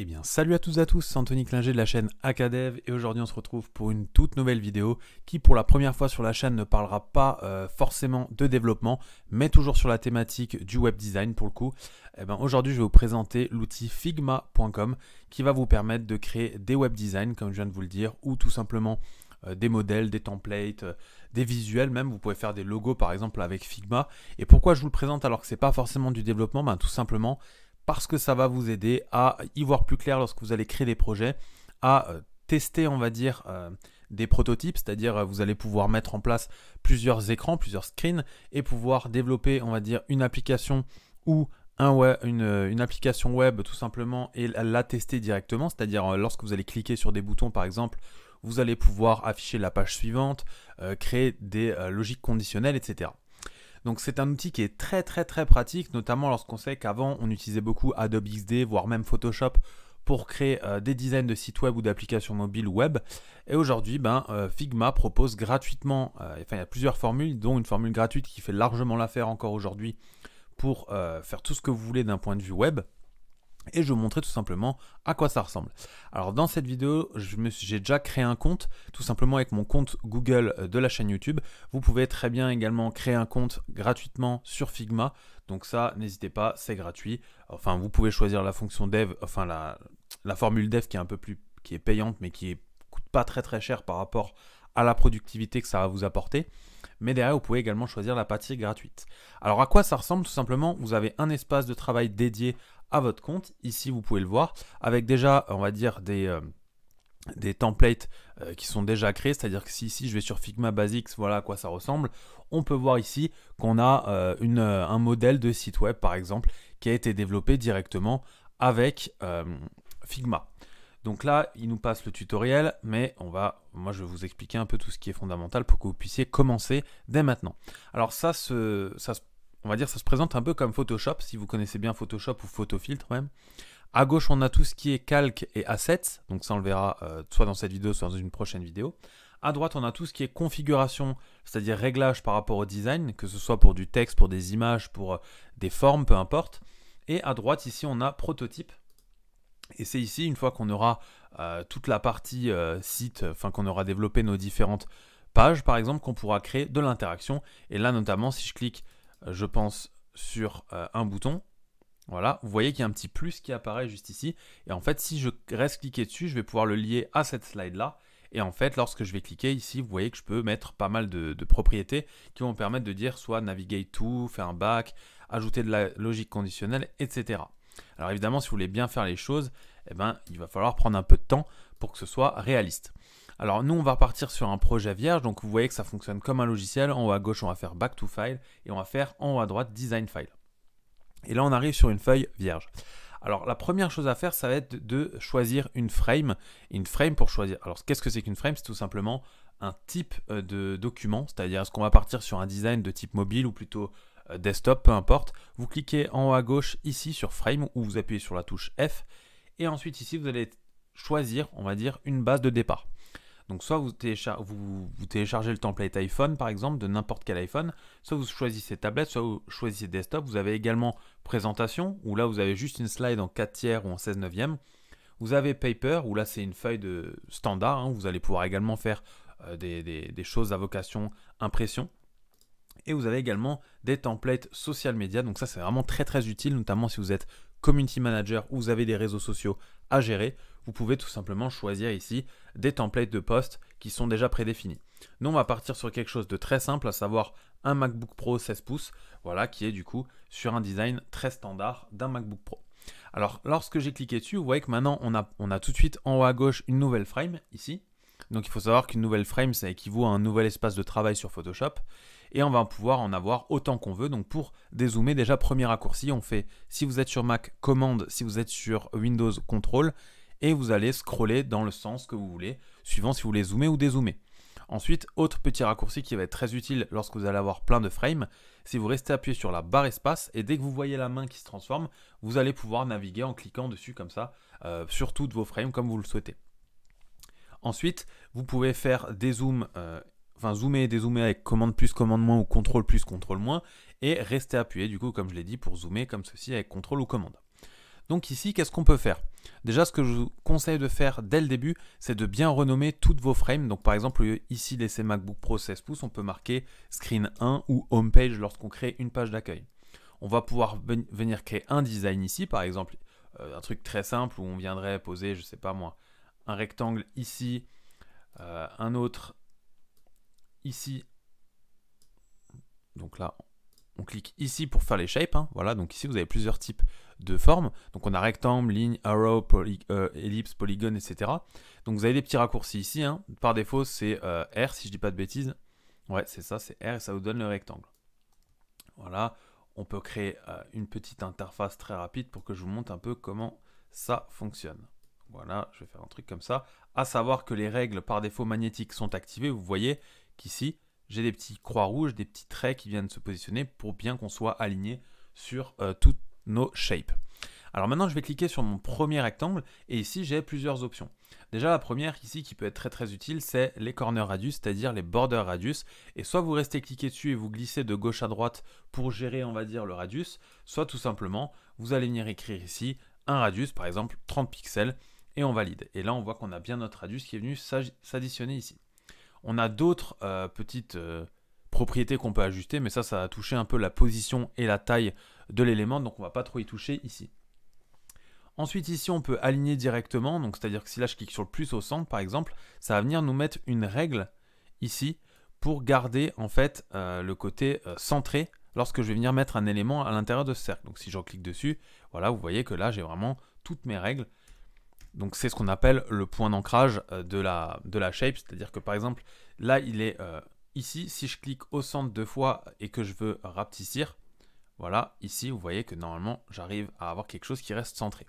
Eh bien, salut à tous et à tous, c'est Anthony Klinger de la chaîne Acadev et aujourd'hui on se retrouve pour une toute nouvelle vidéo qui pour la première fois sur la chaîne ne parlera pas forcément de développement mais toujours sur la thématique du web design pour le coup. Aujourd'hui je vais vous présenter l'outil figma.com qui va vous permettre de créer des web designs comme je viens de vous le dire ou tout simplement des modèles, des templates, des visuels même. Vous pouvez faire des logos par exemple avec Figma. Et pourquoi je vous le présente alors que ce n'est pas forcément du développement? Tout simplement parce que ça va vous aider à y voir plus clair lorsque vous allez créer des projets, à tester, on va dire, des prototypes, c'est-à-dire vous allez pouvoir mettre en place plusieurs écrans, plusieurs screens et pouvoir développer, on va dire, une application ou une application web tout simplement et la tester directement, c'est-à-dire lorsque vous allez cliquer sur des boutons par exemple, vous allez pouvoir afficher la page suivante, créer des logiques conditionnelles, etc. Donc c'est un outil qui est très pratique, notamment lorsqu'on sait qu'avant on utilisait beaucoup Adobe XD, voire même Photoshop pour créer des designs de sites web ou d'applications mobiles ou web. Et aujourd'hui, Figma propose gratuitement, il y a plusieurs formules, dont une formule gratuite qui fait largement l'affaire encore aujourd'hui pour faire tout ce que vous voulez d'un point de vue web. Et je vais vous montrer tout simplement à quoi ça ressemble. Alors dans cette vidéo, j'ai déjà créé un compte, tout simplement avec mon compte Google de la chaîne YouTube. Vous pouvez très bien également créer un compte gratuitement sur Figma. Donc ça, n'hésitez pas, c'est gratuit. Enfin, vous pouvez choisir la fonction dev, enfin la formule dev qui est un peu plus, qui est payante, mais qui coûte pas très cher par rapport à la productivité que ça va vous apporter. Mais derrière, vous pouvez également choisir la partie gratuite. Alors à quoi ça ressemble? Tout simplement, vous avez un espace de travail dédié à votre compte. Ici, vous pouvez le voir, avec déjà, on va dire, des templates qui sont déjà créés. C'est-à-dire que si ici, je vais sur Figma Basics, voilà à quoi ça ressemble. On peut voir ici qu'on a un modèle de site web, par exemple, qui a été développé directement avec Figma. Donc là, il nous passe le tutoriel, mais moi je vais vous expliquer un peu tout ce qui est fondamental pour que vous puissiez commencer dès maintenant. Alors on va dire ça se présente un peu comme Photoshop, si vous connaissez bien Photoshop ou Photofiltre même. À gauche, on a tout ce qui est calque et assets, donc ça on le verra soit dans cette vidéo, soit dans une prochaine vidéo. À droite, on a tout ce qui est configuration, c'est-à-dire réglage par rapport au design, que ce soit pour du texte, pour des images, pour des formes, peu importe. Et à droite, ici, on a prototype. Et c'est ici, une fois qu'on aura toute la partie site, enfin qu'on aura développé nos différentes pages, par exemple, qu'on pourra créer de l'interaction. Et là, notamment, si je clique, je pense, sur un bouton, voilà, vous voyez qu'il y a un petit plus qui apparaît juste ici. Et en fait, si je reste cliqué dessus, je vais pouvoir le lier à cette slide-là. Et en fait, lorsque je vais cliquer ici, vous voyez que je peux mettre pas mal de propriétés qui vont me permettre de dire soit navigate to, faire un back, ajouter de la logique conditionnelle, etc. Alors évidemment, si vous voulez bien faire les choses, il va falloir prendre un peu de temps pour que ce soit réaliste. Alors nous, on va partir sur un projet vierge, donc vous voyez que ça fonctionne comme un logiciel. En haut à gauche, on va faire Back to File et on va faire en haut à droite Design File. Et là, on arrive sur une feuille vierge. Alors la première chose à faire, ça va être de choisir une frame. Une frame pour choisir. Alors qu'est-ce que c'est qu'une frame? C'est tout simplement un type de document, c'est-à-dire est-ce qu'on va partir sur un design de type mobile ou plutôt desktop, peu importe. Vous cliquez en haut à gauche ici sur Frame ou vous appuyez sur la touche F et ensuite ici vous allez choisir, on va dire, une base de départ. Donc soit vous téléchargez le template iPhone par exemple de n'importe quel iPhone, soit vous choisissez tablette, soit vous choisissez desktop. Vous avez également présentation où là vous avez juste une slide en 4 tiers ou en 16 neuvième. Vous avez paper où là c'est une feuille de standard, hein, vous allez pouvoir également faire des choses à vocation impression. Et vous avez également des templates social media. Donc ça, c'est vraiment très utile, notamment si vous êtes community manager ou vous avez des réseaux sociaux à gérer. Vous pouvez tout simplement choisir ici des templates de posts qui sont déjà prédéfinis. Nous, on va partir sur quelque chose de très simple, à savoir un MacBook Pro 16 pouces, voilà, qui est du coup sur un design très standard d'un MacBook Pro. Alors, lorsque j'ai cliqué dessus, vous voyez que maintenant, on a tout de suite en haut à gauche une nouvelle frame ici. Donc, il faut savoir qu'une nouvelle frame, ça équivaut à un nouvel espace de travail sur Photoshop. Et on va pouvoir en avoir autant qu'on veut. Donc pour dézoomer, déjà premier raccourci, on fait, si vous êtes sur Mac, commande, si vous êtes sur Windows, contrôle, et vous allez scroller dans le sens que vous voulez, suivant si vous voulez zoomer ou dézoomer. Ensuite, autre petit raccourci qui va être très utile lorsque vous allez avoir plein de frames, si vous restez appuyé sur la barre espace, et dès que vous voyez la main qui se transforme, vous allez pouvoir naviguer en cliquant dessus comme ça, sur toutes vos frames comme vous le souhaitez. Ensuite, vous pouvez faire des zooms, zoomer et dézoomer avec commande plus, commande moins ou contrôle plus, contrôle moins, et rester appuyé du coup comme je l'ai dit pour zoomer comme ceci avec contrôle ou commande. Donc ici, qu'est-ce qu'on peut faire? Déjà, ce que je vous conseille de faire dès le début, c'est de bien renommer toutes vos frames. Donc par exemple, ici, laisser MacBook Pro 16 pouces, on peut marquer Screen 1 ou Homepage lorsqu'on crée une page d'accueil. On va pouvoir venir créer un design ici, par exemple, un truc très simple où on viendrait poser, je sais pas moi, un rectangle ici, un autre ici. Donc là, on clique ici pour faire les shapes. Hein. Voilà, donc ici, vous avez plusieurs types de formes. Donc on a rectangle, ligne, arrow, ellipse, polygone, etc. Donc vous avez des petits raccourcis ici. Hein. Par défaut, c'est R, si je dis pas de bêtises. Ouais, c'est ça, c'est R et ça vous donne le rectangle. Voilà, on peut créer une petite interface très rapide pour que je vous montre un peu comment ça fonctionne. Voilà, je vais faire un truc comme ça. À savoir que les règles par défaut magnétiques sont activées. Vous voyez qu'ici, j'ai des petits croix rouges, des petits traits qui viennent se positionner pour bien qu'on soit aligné sur toutes nos shapes. Alors maintenant, je vais cliquer sur mon premier rectangle et ici, j'ai plusieurs options. Déjà, la première ici qui peut être très utile, c'est les corner radius, c'est-à-dire les border radius. Et soit vous restez cliqué dessus et vous glissez de gauche à droite pour gérer, on va dire, le radius, soit tout simplement, vous allez venir écrire ici un radius, par exemple 30 pixels, et on valide. Et là, on voit qu'on a bien notre radius qui est venu s'additionner ici. On a d'autres petites propriétés qu'on peut ajuster, mais ça va toucher un peu la position et la taille de l'élément, donc on ne va pas trop y toucher ici. Ensuite, ici, on peut aligner directement, donc c'est-à-dire que si là, je clique sur le plus au centre, par exemple, ça va venir nous mettre une règle ici pour garder en fait le côté centré lorsque je vais venir mettre un élément à l'intérieur de ce cercle. Donc si je clique dessus, voilà, vous voyez que là, j'ai vraiment toutes mes règles. Donc c'est ce qu'on appelle le point d'ancrage de la shape, c'est-à-dire que par exemple, là, il est ici, si je clique au centre 2 fois et que je veux rapetissir, voilà, ici, vous voyez que normalement, j'arrive à avoir quelque chose qui reste centré.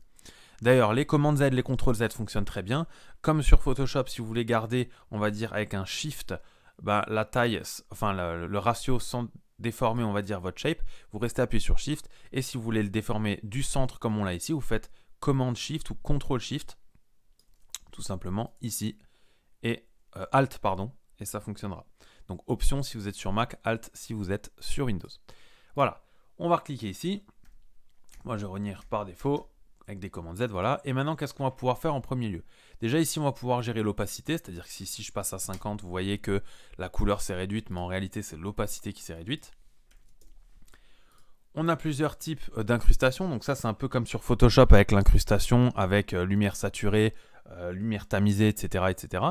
D'ailleurs, les commandes Z, les contrôles Z fonctionnent très bien. Comme sur Photoshop, si vous voulez garder, on va dire, avec un Shift, la taille, enfin le ratio sans déformer, on va dire, votre shape, vous restez appuyé sur Shift. Et si vous voulez le déformer du centre comme on l'a ici, vous faites Command Shift ou Control Shift, tout simplement ici, et Alt, pardon, et ça fonctionnera. Donc Option si vous êtes sur Mac, Alt si vous êtes sur Windows. Voilà, on va recliquer ici. Moi, je vais revenir par défaut avec des commandes Z, voilà. Et maintenant, qu'est-ce qu'on va pouvoir faire en premier lieu? Déjà, ici, on va pouvoir gérer l'opacité, c'est-à-dire que si je passe à 50, vous voyez que la couleur s'est réduite, mais en réalité, c'est l'opacité qui s'est réduite. On a plusieurs types d'incrustation, donc ça, c'est un peu comme sur Photoshop avec l'incrustation, avec lumière saturée, lumière tamisée, etc., etc.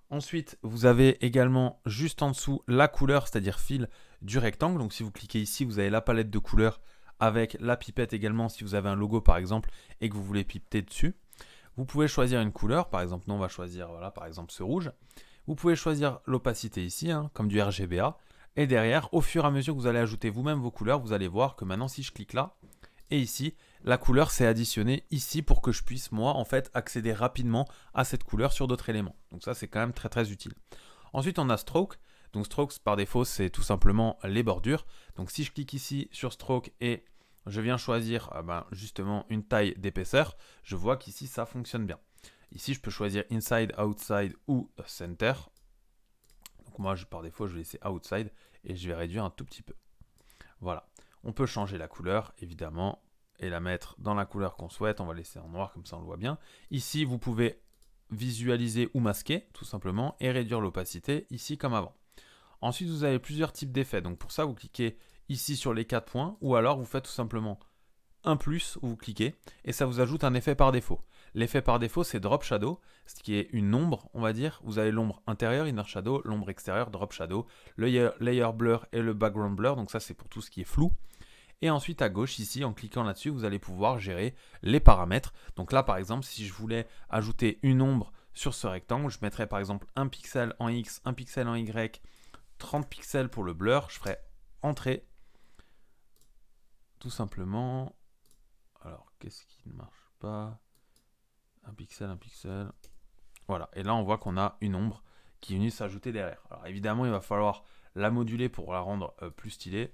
Ensuite, vous avez également juste en dessous la couleur, c'est-à-dire fil du rectangle. Donc, si vous cliquez ici, vous avez la palette de couleurs avec la pipette également si vous avez un logo par exemple et que vous voulez pipeter dessus. Vous pouvez choisir une couleur, par exemple, nous on va choisir voilà, par exemple ce rouge. Vous pouvez choisir l'opacité ici, hein, comme du RGBA. Et derrière, au fur et à mesure que vous allez ajouter vous-même vos couleurs, vous allez voir que maintenant si je clique là, et ici, la couleur s'est additionnée ici pour que je puisse moi en fait accéder rapidement à cette couleur sur d'autres éléments. Donc ça c'est quand même très utile. Ensuite on a Stroke. Donc Strokes par défaut c'est tout simplement les bordures. Donc si je clique ici sur Stroke et je viens choisir justement une taille d'épaisseur, je vois qu'ici ça fonctionne bien. Ici je peux choisir Inside, Outside ou Center. Donc moi par défaut je vais laisser Outside et je vais réduire un tout petit peu. Voilà, on peut changer la couleur évidemment et la mettre dans la couleur qu'on souhaite. On va laisser en noir comme ça on le voit bien. Ici vous pouvez visualiser ou masquer tout simplement et réduire l'opacité ici comme avant. Ensuite, vous avez plusieurs types d'effets. Donc pour ça, vous cliquez ici sur les 4 points ou alors vous faites tout simplement un plus où vous cliquez et ça vous ajoute un effet par défaut. L'effet par défaut, c'est Drop Shadow, ce qui est une ombre, on va dire. Vous avez l'ombre intérieure, Inner Shadow, l'ombre extérieure, Drop Shadow, le Layer Blur et le Background Blur. Donc ça, c'est pour tout ce qui est flou. Et ensuite, à gauche, ici, en cliquant là-dessus, vous allez pouvoir gérer les paramètres. Donc là, par exemple, si je voulais ajouter une ombre sur ce rectangle, je mettrais par exemple un pixel en X, un pixel en Y, 30 pixels pour le blur, je ferai Entrée, tout simplement. Alors, qu'est-ce qui ne marche pas? Un pixel, voilà, et là on voit qu'on a une ombre qui est venue s'ajouter derrière. Alors évidemment, il va falloir la moduler pour la rendre plus stylée,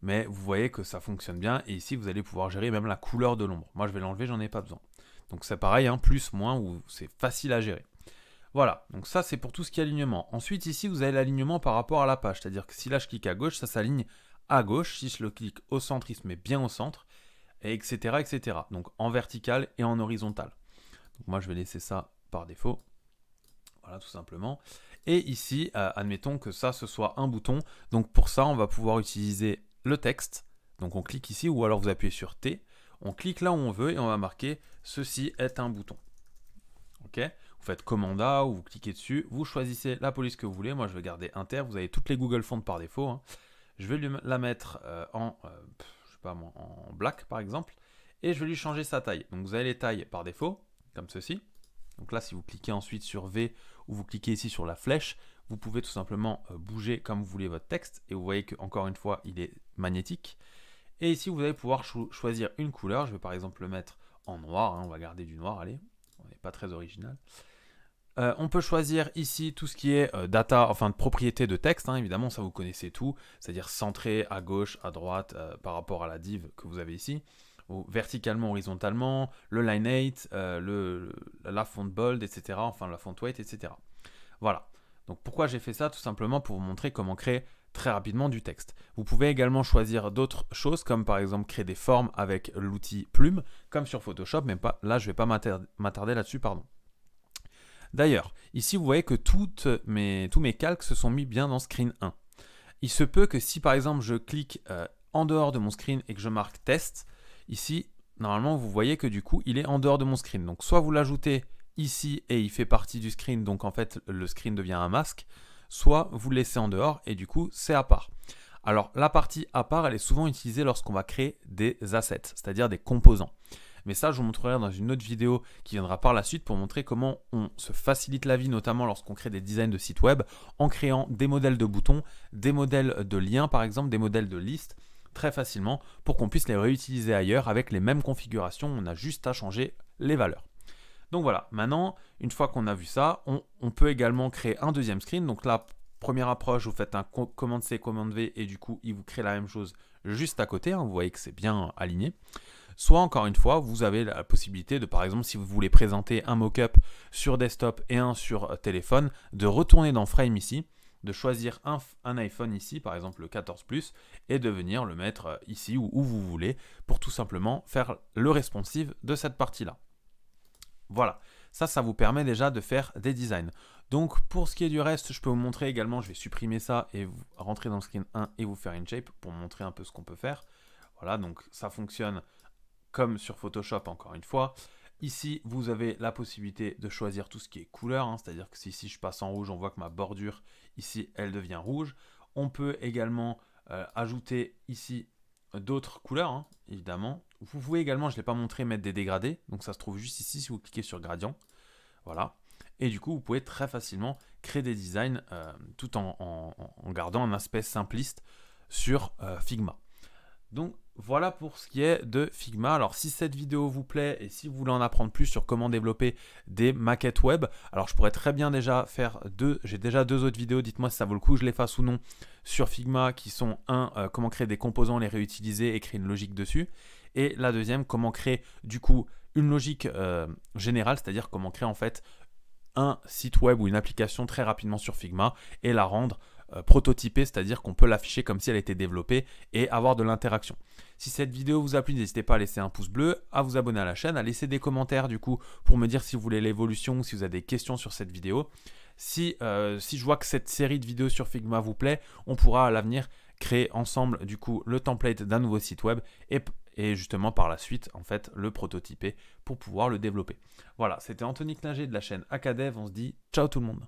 mais vous voyez que ça fonctionne bien, et ici vous allez pouvoir gérer même la couleur de l'ombre. Moi je vais l'enlever, j'en ai pas besoin. Donc c'est pareil, hein, plus, moins, ou c'est facile à gérer. Voilà, donc ça c'est pour tout ce qui est alignement. Ensuite ici vous avez l'alignement par rapport à la page, c'est-à-dire que si là je clique à gauche, ça s'aligne à gauche. Si je le clique au centre, il se met bien au centre. et etc., etc. Donc en vertical et en horizontal. Donc moi je vais laisser ça par défaut. Voilà, tout simplement. Et ici, admettons que ça, ce soit un bouton. Donc pour ça, on va pouvoir utiliser le texte. Donc on clique ici, ou alors vous appuyez sur T. On clique là où on veut et on va marquer « Ceci est un bouton ». Ok, vous faites commande A ou vous cliquez dessus. Vous choisissez la police que vous voulez. Moi, je vais garder Inter. Vous avez toutes les Google Fonts par défaut. Hein. Je vais la mettre je sais pas moi, en black par exemple. Et je vais lui changer sa taille. Donc vous avez les tailles par défaut, comme ceci. Donc là, si vous cliquez ensuite sur V ou vous cliquez ici sur la flèche, vous pouvez tout simplement bouger comme vous voulez votre texte. Et vous voyez qu'encore une fois, il est magnétique. Et ici, vous allez pouvoir choisir une couleur. Je vais par exemple le mettre en noir. Hein. On va garder du noir, allez. On n'est pas très original. On peut choisir ici tout ce qui est data, enfin de propriété de texte. Hein. Évidemment, ça vous connaissez tout. C'est-à-dire centré à gauche, à droite par rapport à la div que vous avez ici. Verticalement, horizontalement, le line 8, la font bold, etc. Enfin, la font weight, etc. Voilà. Donc, pourquoi j'ai fait ça? Tout simplement pour vous montrer comment créer très rapidement du texte. Vous pouvez également choisir d'autres choses, comme par exemple créer des formes avec l'outil Plume, comme sur Photoshop, mais pas, là, je ne vais pas m'attarder là-dessus, pardon. D'ailleurs, ici, vous voyez que tous mes calques se sont mis bien dans Screen 1. Il se peut que si, par exemple, je clique en dehors de mon screen et que je marque Test, ici, normalement, vous voyez que du coup, il est en dehors de mon screen. Donc, soit vous l'ajoutez ici et il fait partie du screen, donc en fait, le screen devient un masque, soit vous le laissez en dehors et du coup, c'est à part. Alors, la partie à part, elle est souvent utilisée lorsqu'on va créer des assets, c'est-à-dire des composants. Mais ça, je vous montrerai dans une autre vidéo qui viendra par la suite pour montrer comment on se facilite la vie, notamment lorsqu'on crée des designs de sites web, en créant des modèles de boutons, des modèles de liens par exemple, des modèles de listes, très facilement pour qu'on puisse les réutiliser ailleurs avec les mêmes configurations. On a juste à changer les valeurs. Donc voilà, maintenant, une fois qu'on a vu ça, on peut également créer un deuxième screen. Donc là, première approche, vous faites un commande C, commande V et du coup, il vous crée la même chose juste à côté. Hein, vous voyez que c'est bien aligné. Soit, encore une fois, vous avez la possibilité de, par exemple, si vous voulez présenter un mock-up sur desktop et un sur téléphone, de retourner dans Frame ici, de choisir un iPhone ici, par exemple le 14 Plus, et de venir le mettre ici ou où vous voulez pour tout simplement faire le responsive de cette partie-là. Voilà, ça vous permet déjà de faire des designs. Donc pour ce qui est du reste, je peux vous montrer également, je vais supprimer ça et vous rentrer dans le screen 1 et vous faire une shape pour montrer un peu ce qu'on peut faire. Voilà, donc ça fonctionne comme sur Photoshop encore une fois. Ici, vous avez la possibilité de choisir tout ce qui est couleur, hein, c'est-à-dire que si ici je passe en rouge, on voit que ma bordure, ici, elle devient rouge. On peut également ajouter ici d'autres couleurs, hein, évidemment. Vous pouvez également, je ne l'ai pas montré, mettre des dégradés. Donc ça se trouve juste ici si vous cliquez sur gradient. Voilà. Et du coup, vous pouvez très facilement créer des designs tout en gardant un aspect simpliste sur Figma. Donc voilà pour ce qui est de Figma. Alors si cette vidéo vous plaît et si vous voulez en apprendre plus sur comment développer des maquettes web, alors je pourrais très bien déjà faire j'ai déjà deux autres vidéos, dites-moi si ça vaut le coup que je les fasse ou non sur Figma qui sont comment créer des composants, les réutiliser et créer une logique dessus. Et la deuxième, comment créer du coup une logique générale, c'est-à-dire comment créer en fait un site web ou une application très rapidement sur Figma et la rendre prototypée, c'est-à-dire qu'on peut l'afficher comme si elle était développée et avoir de l'interaction. Si cette vidéo vous a plu, n'hésitez pas à laisser un pouce bleu, à vous abonner à la chaîne, à laisser des commentaires du coup pour me dire si vous voulez l'évolution ou si vous avez des questions sur cette vidéo. Si je vois que cette série de vidéos sur Figma vous plaît, on pourra à l'avenir créer ensemble du coup le template d'un nouveau site web et justement par la suite en fait le prototyper pour pouvoir le développer. Voilà, c'était Anthony Klinger de la chaîne Acadev, on se dit ciao tout le monde.